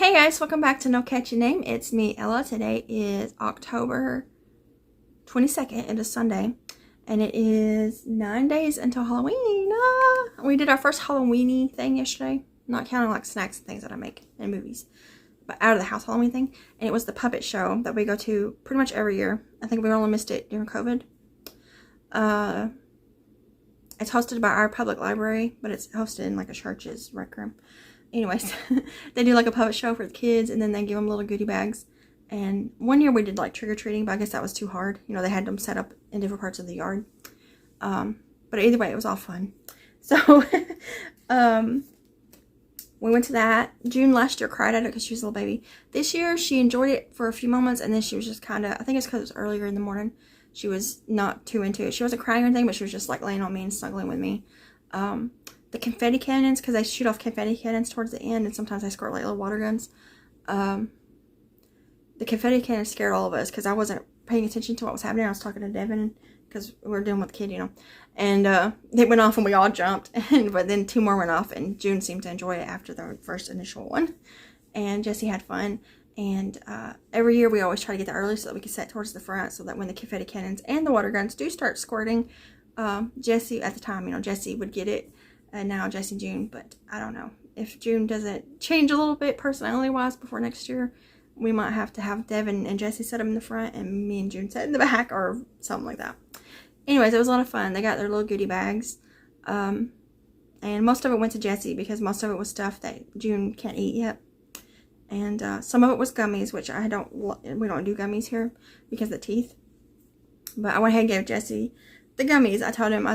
Hey guys, welcome back to No Catchy Name. It's me, Ella. Today is October 22nd. It is Sunday, and it is 9 days until Halloween. We did our first Halloweeny thing yesterday, not counting like snacks and things that I make in movies, but out of the house Halloween thing. And it was the puppet show that we go to pretty much every year. I think we only missed it during COVID. It's hosted by our public library, but it's hosted in like a church's rec room. Anyways, they do like a puppet show for the kids, and then they give them little goodie bags. And one year we did like trick-or-treating, but I guess that was too hard. You know, they had them set up in different parts of the yard. But either way, it was all fun. So, we went to that. June last year cried at it because she was a little baby. This year, she enjoyed it for a few moments, and then she was just kind of, I think it's because it was earlier in the morning. She was not too into it. She wasn't crying or anything, but she was just like laying on me and snuggling with me. The confetti cannons, because they shoot off confetti cannons towards the end, and sometimes they squirt like little water guns. The confetti cannons scared all of us because I wasn't paying attention to what was happening. I was talking to Devin because we were dealing with the kid, you know. And they went off and we all jumped. But then two more went off, and June seemed to enjoy it after the first initial one. And Jessie had fun. And every year we always try to get there early so that we can set towards the front so that when the confetti cannons and the water guns do start squirting, Jessie, at the time, you know, Jessie would get it. And now Jessie and June, but I don't know. If June doesn't change a little bit personality-wise before next year, we might have to have Devin and Jessie set them in the front and me and June set in the back or something like that. Anyways, it was a lot of fun. They got their little goodie bags. And most of it went to Jessie because most of it was stuff that June can't eat yet. And some of it was gummies, which we don't do gummies here because of the teeth. But I went ahead and gave Jessie the gummies. I told him,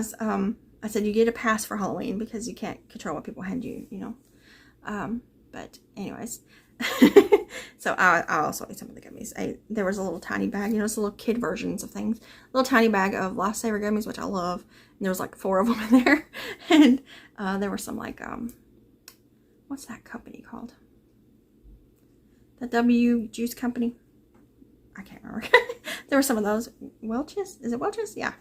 I said, you get a pass for Halloween because you can't control what people hand you, you know. But anyways, so I also ate some of the gummies. There was a little tiny bag, you know, it's little kid versions of things. A little tiny bag of Lifesaver gummies, which I love. And there was like 4 of them in there. And there were some like, what's that company called? The W Juice Company. I can't remember. There were some of those. Welch's? Is it Welch's? Yeah.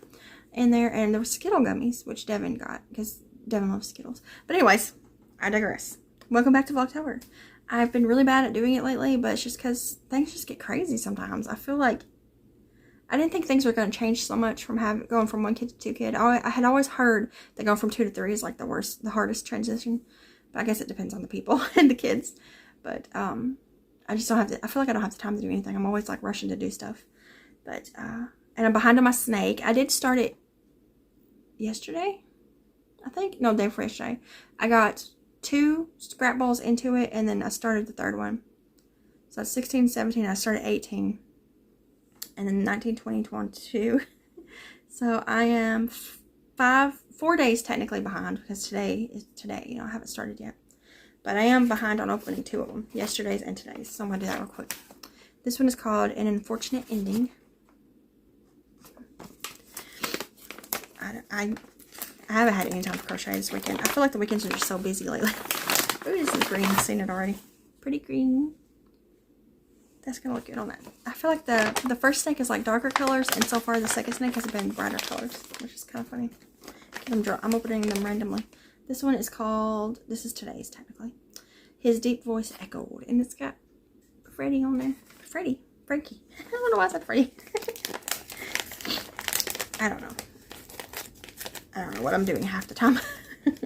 In there, and there were Skittle gummies, which Devin got because Devin loves Skittles. But anyways, I digress. Welcome back to Vlogtober. I've been really bad at doing it lately, but it's just because things just get crazy sometimes. I feel like I didn't think things were going to change so much from going from 1 kid to 2 kid. I had always heard that going from 2 to 3 is like the hardest transition. But I guess it depends on the people and the kids. But I just don't have I feel like I don't have the time to do anything. I'm always like rushing to do stuff. But and I'm behind on my snake. I did start it yesterday, I think. No, day before yesterday. I got 2 scrap balls into it, and then I started the 3rd one. So it's 16, 17, I started 18. And then 19, 20, 22. So I am 4 days technically behind, because today is today. You know, I haven't started yet. But I am behind on opening 2 of them, yesterday's and today's. So I'm going to do that real quick. This one is called An Unfortunate Ending. I haven't had any time to crochet this weekend. I feel like the weekends are just so busy lately. Ooh, this is green. I've seen it already. Pretty green. That's going to look good on that. I feel like the first snake is like darker colors, and so far the second snake has been brighter colors, which is kind of funny. I'm opening them randomly. This one is called, this is today's technically, His Deep Voice Echoed, and it's got Freddie on there. Frankie. I don't know why I said Freddie. I don't know what I'm doing half the time. Can't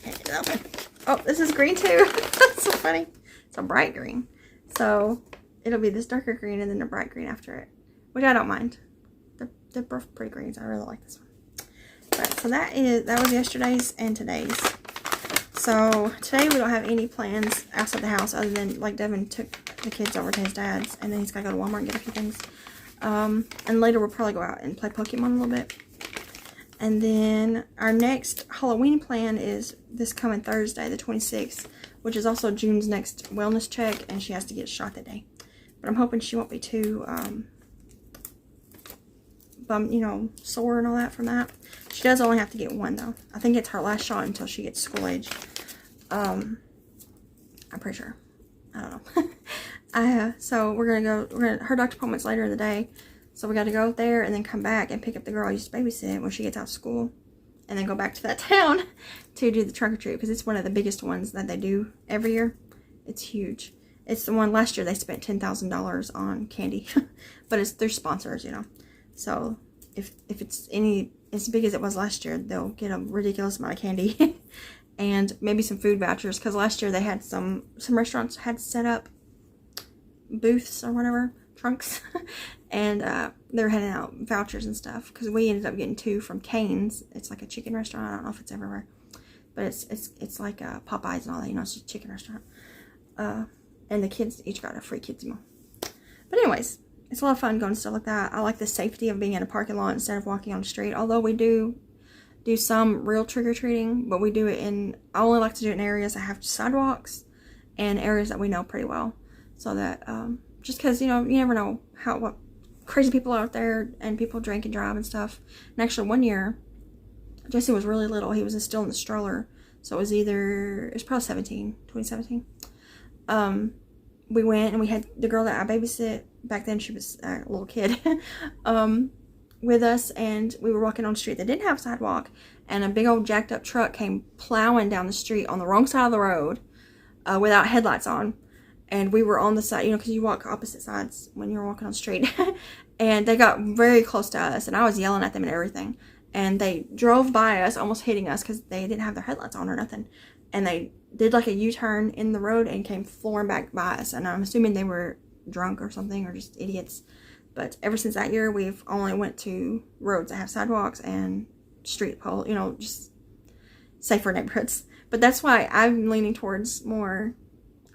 get it open. Oh, this is green too. That's so funny. It's a bright green. So it'll be this darker green and then a bright green after it, which I don't mind. They're both pretty greens. I really like this one. But so that was yesterday's and today's. So today we don't have any plans outside the house other than like Devin took the kids over to his dad's, and then he's got to go to Walmart and get a few things. And later we'll probably go out and play Pokemon a little bit. And then our next Halloween plan is this coming Thursday, the 26th, which is also June's next wellness check, and she has to get shot that day. But I'm hoping she won't be too bummed, you know, sore and all that from that. She does only have to get 1 though. I think it's her last shot until she gets school age. I'm pretty sure. I don't know. So her doctor appointment's later in the day. So we got to go there and then come back and pick up the girl I used to babysit when she gets out of school. And then go back to that town to do the trunk or treat, because it's one of the biggest ones that they do every year. It's huge. It's the one last year they spent $10,000 on candy. But they're sponsors, you know. So if it's any as big as it was last year, they'll get a ridiculous amount of candy. And maybe some food vouchers, because last year they had some restaurants had set up booths or whatever, trunks, and they were handing out vouchers and stuff, because we ended up getting 2 from Cane's. It's like a chicken restaurant. I don't know if it's everywhere, but it's like Popeyes and all that, you know. It's just a chicken restaurant. And the kids each got a free kids meal. But anyways, it's a lot of fun going to stuff like that. I like the safety of being in a parking lot instead of walking on the street, although we do some real trick-or-treating, but we do it in, I only like to do it in areas that have sidewalks and areas that we know pretty well, so that just because, you know, you never know what crazy people are out there, and people drink and drive and stuff. And actually one year Jesse was really little. He was still in the stroller, so it was probably 2017. We went and we had the girl that I babysit back then, she was a little kid, with us, and we were walking on a street that didn't have a sidewalk, and a big old jacked up truck came plowing down the street on the wrong side of the road, without headlights on. And we were on the side, you know, because you walk opposite sides when you're walking on the street. And they got very close to us, and I was yelling at them and everything, and they drove by us, almost hitting us, because they didn't have their headlights on or nothing. And they did like a U-turn in the road and came flooring back by us, and I'm assuming they were drunk or something, or just idiots. But ever since that year, we've only went to roads that have sidewalks and street pole, you know, just safer neighborhoods. But that's why I'm leaning towards more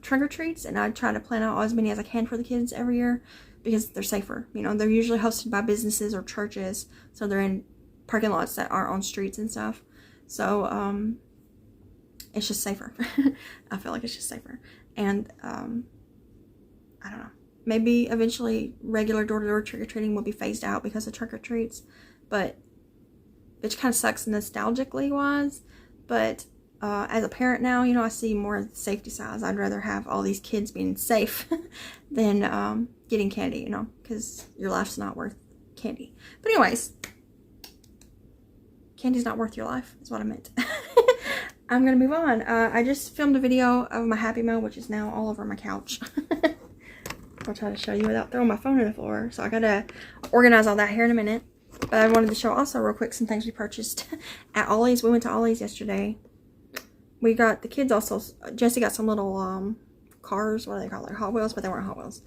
trunk-or-treats, and I try to plan out as many as I can for the kids every year, because they're safer. You know, they're usually hosted by businesses or churches, so they're in parking lots that aren't on streets and stuff. So it's just safer. I feel like it's just safer. And I don't know. Maybe eventually regular door-to-door trick-or-treating will be phased out because of trick-or-treats, but it kind of sucks nostalgically wise. But as a parent now, you know, I see more safety sides. I'd rather have all these kids being safe than getting candy, you know, because your life's not worth candy. But anyways, candy's not worth your life is what I meant. I'm gonna move on. I just filmed a video of my Happy Meal, which is now all over my couch. I'll try to show you without throwing my phone on the floor. So I gotta organize all that here in a minute. But I wanted to show also real quick some things we purchased at Ollie's. We went to Ollie's yesterday. We got, the kids also, Jesse got some little cars, what do they call it, like Hot Wheels, but they weren't Hot Wheels.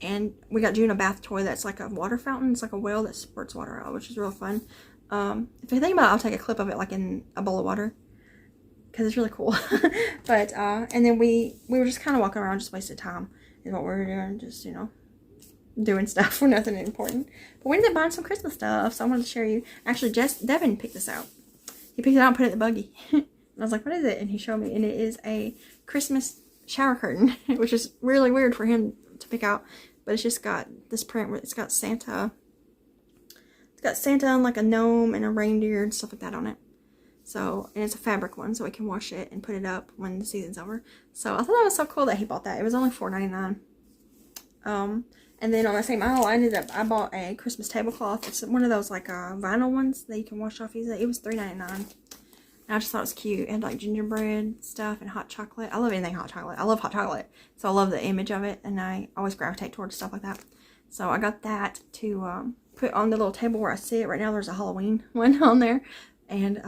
And we got June a bath toy that's like a water fountain. It's like a whale that spurts water out, which is real fun. If you think about it, I'll take a clip of it like in a bowl of water, because it's really cool. But and then we were just kind of walking around, just wasted time is what we were doing, just, you know, doing stuff for nothing important. But we ended up buying some Christmas stuff, so I wanted to share you. Actually, Devin picked this out. He picked it out and put it in the buggy. And I was like, what is it? And he showed me, and it is a Christmas shower curtain, which is really weird for him to pick out. But it's just got this print where it's got Santa. It's got Santa and like a gnome and a reindeer and stuff like that on it. So, and it's a fabric one, so we can wash it and put it up when the season's over. So I thought that was so cool that he bought that. It was only $4.99. And then on the same aisle, I bought a Christmas tablecloth. It's one of those like vinyl ones that you can wash off easily. It was $3.99. And I just thought it was cute. It had like gingerbread stuff and hot chocolate. I love anything hot chocolate. I love hot chocolate. So I love the image of it, and I always gravitate towards stuff like that. So I got that to put on the little table where I sit. Right now there's a Halloween one on there. And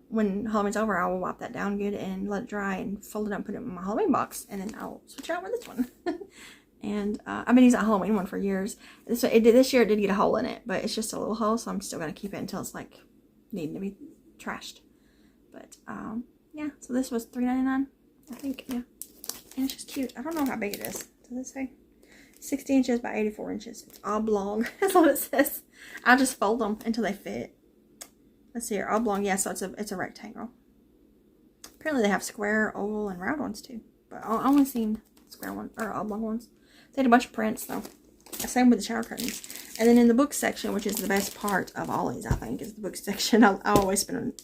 when Halloween's over, I will wipe that down good and let it dry and fold it up and put it in my Halloween box. And then I'll switch out with this one. And I've been using a Halloween one for years. So this year it did get a hole in it, but it's just a little hole, so I'm still going to keep it until it's like needing to be trashed. But yeah, so this was $3.99, I think, yeah. And it's just cute. I don't know how big it is. Does it say? 60 inches by 84 inches. It's oblong. That's what it says. I'll just fold them until they fit. Let's see here, oblong. Yeah, so it's a rectangle. Apparently they have square, oval, and round ones too. But I only seen square ones or oblong ones. They had a bunch of prints though. Same with the shower curtains. And then in the book section, which is the best part of Ollie's, I think, is the book section. I always spend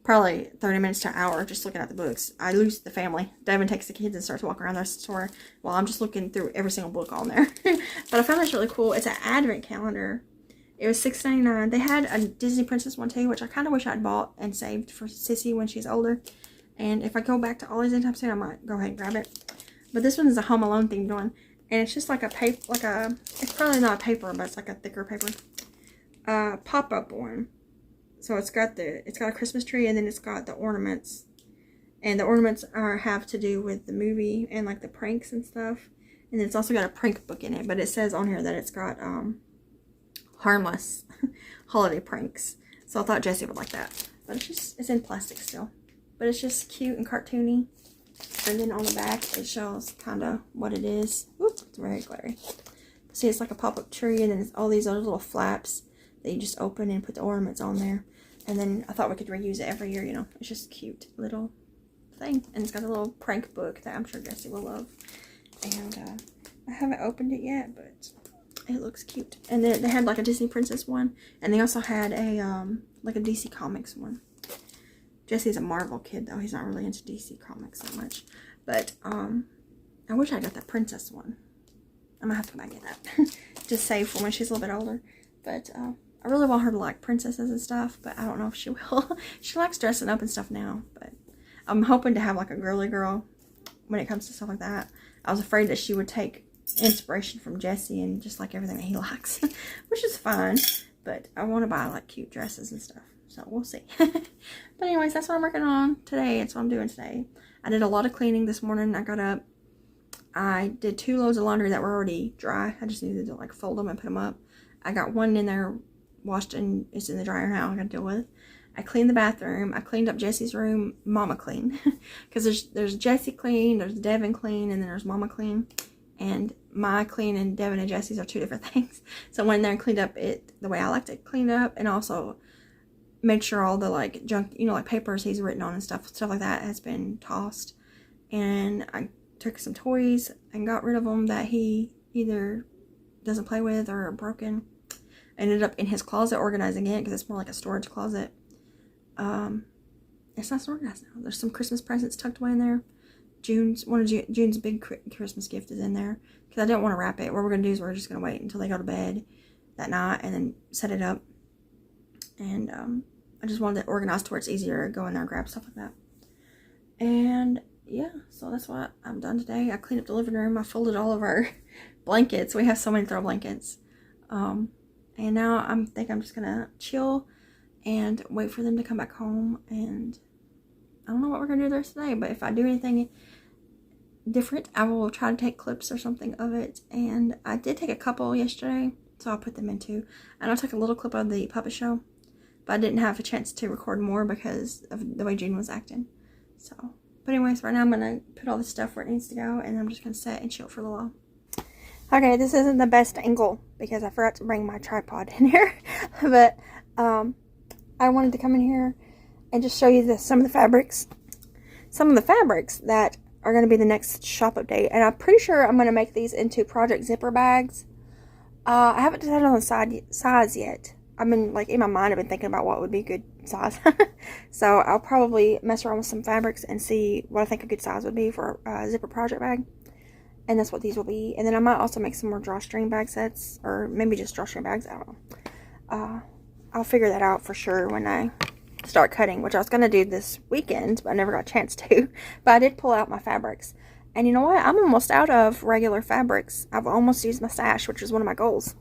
probably 30 minutes to an hour just looking at the books. I lose the family. Devin takes the kids and starts walking around the store while I'm just looking through every single book on there. But I found this really cool. It's an advent calendar. It was $6.99. They had a Disney Princess one too, which I kind of wish I'd bought and saved for Sissy when she's older. And if I go back to Ollie's anytime soon, I might go ahead and grab it. But this one is a Home Alone themed one. And it's just like a paper, it's probably not a paper, but it's like a thicker paper. Pop-up one. So it's got a Christmas tree, and then it's got the ornaments. And the ornaments have to do with the movie and like the pranks and stuff. And then it's also got a prank book in it, but it says on here that it's got harmless holiday pranks. So I thought Jessie would like that. But it's in plastic still. But it's just cute and cartoony. And then on the back, it shows kind of what it is. Oops, it's very glary. See, it's like a pop-up tree, and then it's all these other little flaps that you just open and put the ornaments on there. And then I thought we could reuse it every year, you know. It's just a cute little thing. And it's got a little prank book that I'm sure Jessie will love. And I haven't opened it yet, but it looks cute. And then they had like a Disney Princess one. And they also had a, like a DC Comics one. Jesse's a Marvel kid, though. He's not really into DC Comics so much. But, I wish I got that princess one. I'm gonna have to come back and get that. Just save for when she's a little bit older. But, I really want her to like princesses and stuff, but I don't know if she will. She likes dressing up and stuff now, but I'm hoping to have like a girly girl when it comes to stuff like that. I was afraid that she would take inspiration from Jesse and just like everything that he likes, which is fine. But I want to buy like cute dresses and stuff. So we'll see. But anyways, that's what I'm working on today. That's what I'm doing today. I did a lot of cleaning this morning. I got up. I did 2 loads of laundry that were already dry. I just needed to like fold them and put them up. I got one in there washed and it's in the dryer now. I got to deal with. I cleaned the bathroom. I cleaned up Jesse's room. Mama clean. Because there's Jessie clean, there's Devin clean, and then there's Mama clean. And my clean and Devin and Jesse's are 2 different things. So I went in there and cleaned up it the way I liked it cleaned up, and also made sure all the like junk, you know, like papers he's written on and stuff like that has been tossed. And I took some toys and got rid of them that he either doesn't play with or are broken. I ended up in his closet organizing it because it's more like a storage closet. It's not so organized now. There's some Christmas presents tucked away in there. One of June's big Christmas gift is in there because I didn't want to wrap it. What we're gonna do is we're just gonna wait until they go to bed that night and then set it up. And I just wanted it organized to where it's easier to go in there and grab stuff like that. And yeah, so that's what I've done today. I cleaned up the living room. I folded all of our blankets. We have so many throw blankets. And now I think I'm just gonna chill and wait for them to come back home. And I don't know what we're gonna do the rest of the day, but if I do anything different, I will try to take clips or something of it. And I did take a couple yesterday, so I'll put them in too. And I'll take a little clip of the puppet show, but I didn't have a chance to record more because of the way June was acting. So, but anyways, right now I'm gonna put all this stuff where it needs to go, and I'm just gonna sit and chill for a little while. Okay, this isn't the best angle because I forgot to bring my tripod in here, but I wanted to come in here and just show you some of the fabrics that are going to be the next shop update. And I'm pretty sure I'm going to make these into project zipper bags. I haven't decided on the size yet. I've been like in my mind, I've been thinking about what would be a good size. So I'll probably mess around with some fabrics and see what I think a good size would be for a zipper project bag. And that's what these will be. And then I might also make some more drawstring bag sets, or maybe just drawstring bags. I don't know. I'll figure that out for sure when I start cutting, which I was going to do this weekend, but I never got a chance to. But I did pull out my fabrics. And you know what? I'm almost out of regular fabrics. I've almost used my stash, which is one of my goals.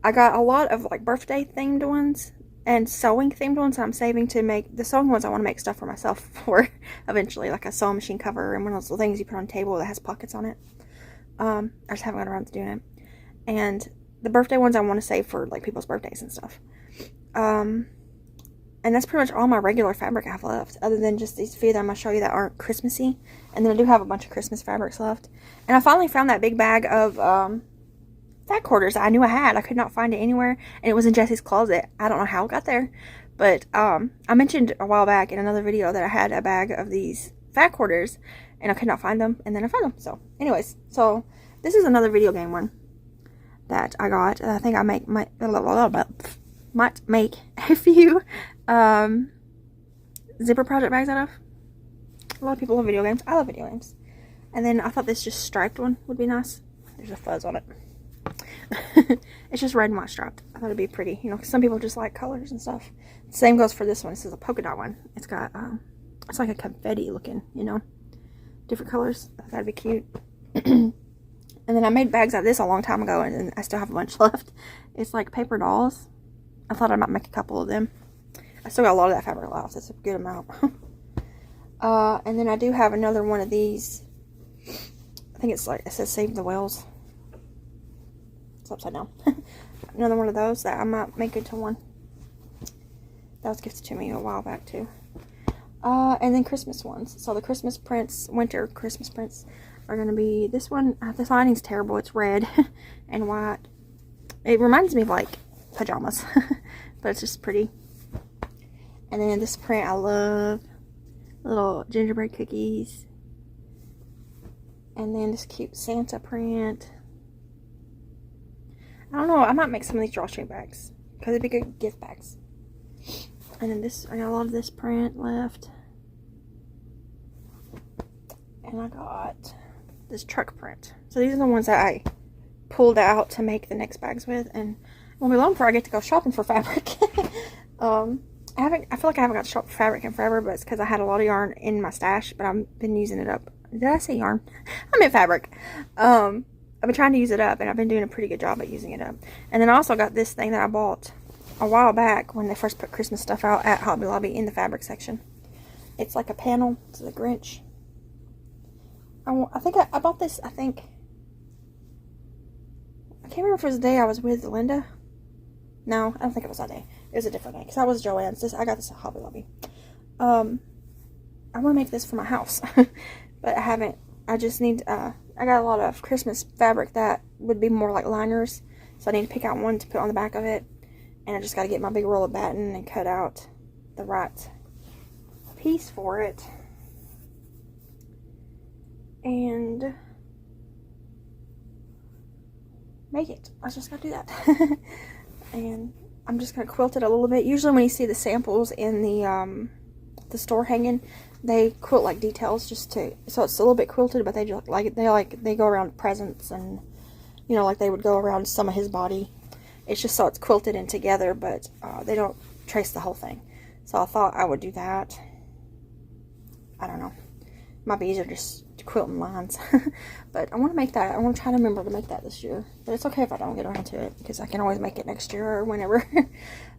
I got a lot of like birthday themed ones and sewing themed ones I'm saving to make. The sewing ones I want to make stuff for myself for eventually, like a sewing machine cover and one of those little things you put on a table that has pockets on it. I just haven't got around to doing it. And the birthday ones I want to save for like people's birthdays and stuff. And that's pretty much all my regular fabric I have left, other than just these few that I'm going to show you that aren't Christmassy. And then I do have a bunch of Christmas fabrics left. And I finally found that big bag of fat quarters that I knew I had. I could not find it anywhere, and it was in Jesse's closet. I don't know how it got there, but I mentioned a while back in another video that I had a bag of these fat quarters, and I could not find them, and then I found them. So anyways, so this is another video game one that I got. I think I might make a few zipper project bags out of. A lot of people love video games. I love video games. And then I thought this just striped one would be nice. There's a fuzz on it. It's just red and white striped. I thought it'd be pretty, you know, 'cause some people just like colors and stuff. Same goes for this one. This is a polka dot one. It's got it's like a confetti looking, you know, different colors. I thought that'd be cute. And then I made bags out of this a long time ago, and I still have a bunch left. It's like paper dolls. I thought I might make a couple of them. I still got a lot of that fabric left. That's a good amount. And then I do have another one of these. I think it's like, it says Save the Whales. It's upside down. Another one of those that I might make into one. That was gifted to me a while back too. And then Christmas ones. So the Christmas prints, winter Christmas prints, are going to be this one. This lining's terrible. It's red and white. It reminds me of like pajamas, but it's just pretty. And then this print I love. Little gingerbread cookies. And then this cute Santa print. I don't know. I might make some of these drawstring bags because it'd be good gift bags. And then this, I got a lot of this print left. And I got this truck print. So these are the ones that I pulled out to make the next bags with. And it won't be long before I get to go shopping for fabric. I feel like I haven't got to shop for fabric in forever, but it's because I had a lot of yarn in my stash, but I've been using it up. Did I say yarn? I meant fabric. I've been trying to use it up, and I've been doing a pretty good job at using it up. And then I also got this thing that I bought a while back when they first put Christmas stuff out at Hobby Lobby in the fabric section. It's like a panel to the Grinch. I think I bought this, I can't remember if it was the day I was with Linda. No, I don't think it was that day. It was a different day, because I was Joanne's. I got this at Hobby Lobby. I want to make this for my house, but I haven't. I just need, I got a lot of Christmas fabric that would be more like liners, so I need to pick out one to put on the back of it, and I just got to get my big roll of batten and cut out the right piece for it, and make it. I just got to do that. And I'm just going to quilt it a little bit. Usually when you see the samples in the store hanging, they quilt like details just to, so it's a little bit quilted, but they just they go around presents, and you know, like they would go around some of his body. It's just so it's quilted in together, but they don't trace the whole thing. So I thought I would do that. I don't know. Might be easier just quilting lines. But I want to make that. I want to try to remember to make that this year. But it's okay if I don't get around to it, because I can always make it next year or whenever.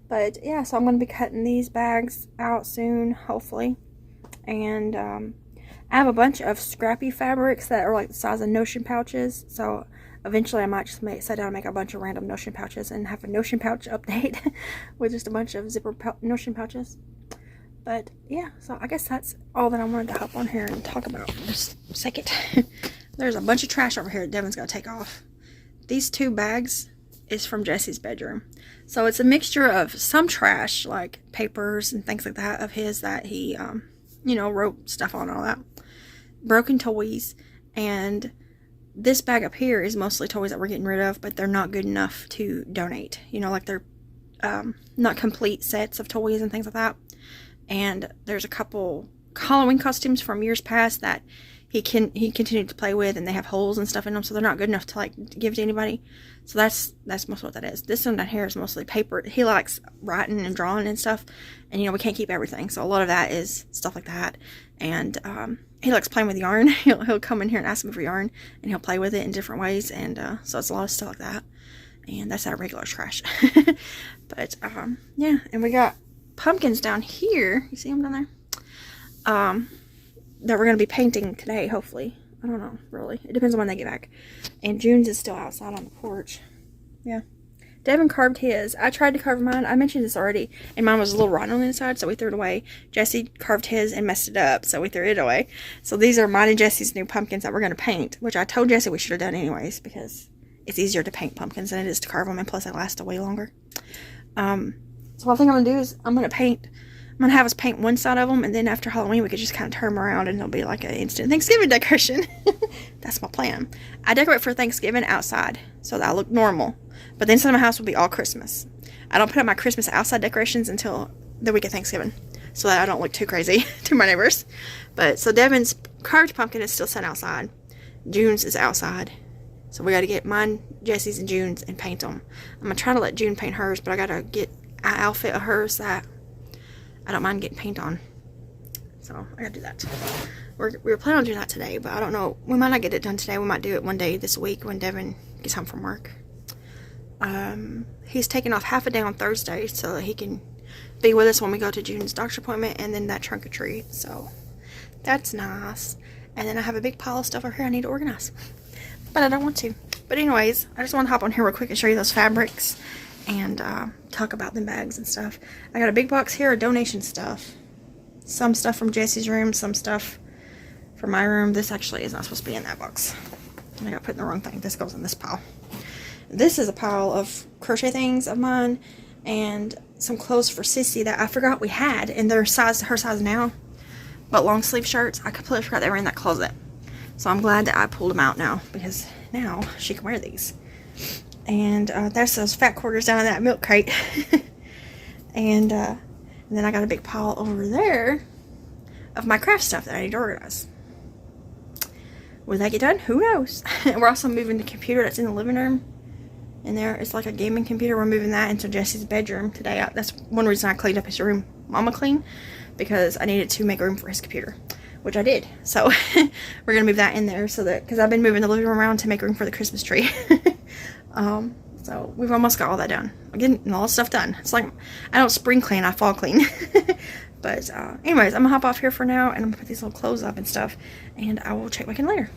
But yeah, so I'm going to be cutting these bags out soon, hopefully. And I have a bunch of scrappy fabrics that are like the size of Notion pouches. So eventually I might just sit down and make a bunch of random Notion pouches and have a Notion pouch update with just a bunch of zipper Notion pouches. But yeah, so I guess that's all that I wanted to hop on here and talk about for just a second. There's a bunch of trash over here that Devin's got to take off. These 2 bags is from Jesse's bedroom. So it's a mixture of some trash, like papers and things like that of his that he, you know, wrote stuff on and all that. Broken toys. And this bag up here is mostly toys that we're getting rid of, but they're not good enough to donate. You know, like they're not complete sets of toys and things like that. And there's a couple Halloween costumes from years past that he continued to play with, and they have holes and stuff in them, so they're not good enough to like give to anybody. So that's mostly what that is. This one down here is mostly paper. He likes writing and drawing and stuff, and you know, we can't keep everything, so a lot of that is stuff like that. And he likes playing with yarn. He'll come in here and ask me for yarn, and he'll play with it in different ways. And so it's a lot of stuff like that. And that's our regular trash. But yeah, and we got pumpkins down here. You see them down there? That we're going to be painting today, hopefully. I don't know, really. It depends on when they get back. And June's is still outside on the porch. Yeah. Devin carved his. I tried to carve mine. I mentioned this already. And mine was a little rotten on the inside, so we threw it away. Jesse carved his and messed it up, so we threw it away. So these are mine and Jesse's new pumpkins that we're going to paint, which I told Jesse we should have done anyways, because it's easier to paint pumpkins than it is to carve them, and plus they last way longer. So what I think I'm going to do is I'm going to have us paint one side of them, and then after Halloween we could just kind of turn them around and it'll be like an instant Thanksgiving decoration. That's my plan. I decorate for Thanksgiving outside so that I look normal, but the inside of my house will be all Christmas. I don't put up my Christmas outside decorations until the week of Thanksgiving so that I don't look too crazy to my neighbors. But so Devin's carved pumpkin is still set outside. June's is outside. So we got to get mine, Jesse's, and June's and paint them. I'm going to try to let June paint hers, but I got to get an outfit of hers that I don't mind getting paint on. So I gotta do that. we were planning on doing that today, but I don't know. We might not get it done today. We might do it one day this week when Devin gets home from work. He's taking off half a day on Thursday so that he can be with us when we go to June's doctor's appointment and then that trunk or treat. So that's nice. And then I have a big pile of stuff over here I need to organize, but I don't want to. But anyways, I just want to hop on here real quick and show you those fabrics and talk about the bags and stuff. I got a big box here of donation stuff. Some stuff from Jesse's room, some stuff from my room. This actually is not supposed to be in that box. I got put in the wrong thing. This goes in this pile. This is a pile of crochet things of mine and some clothes for Sissy that I forgot we had in their size, her size now. But long sleeve shirts, I completely forgot they were in that closet. So I'm glad that I pulled them out now because now she can wear these. And there's those fat quarters down in that milk crate. And then I got a big pile over there of my craft stuff that I need to organize. Will that get done? Who knows? We're also moving the computer that's in the living room. In there, it's like a gaming computer. We're moving that into Jesse's bedroom today. That's one reason I cleaned up his room, Mama clean, because I needed to make room for his computer, which I did. So we're gonna move that in there so that, because I've been moving the living room around to make room for the Christmas tree. So we've almost got all that done. I'm getting all the stuff done. It's like I don't spring clean, I fall clean. But anyways, I'm gonna hop off here for now and I'm gonna put these little clothes up and stuff, and I will check back in later.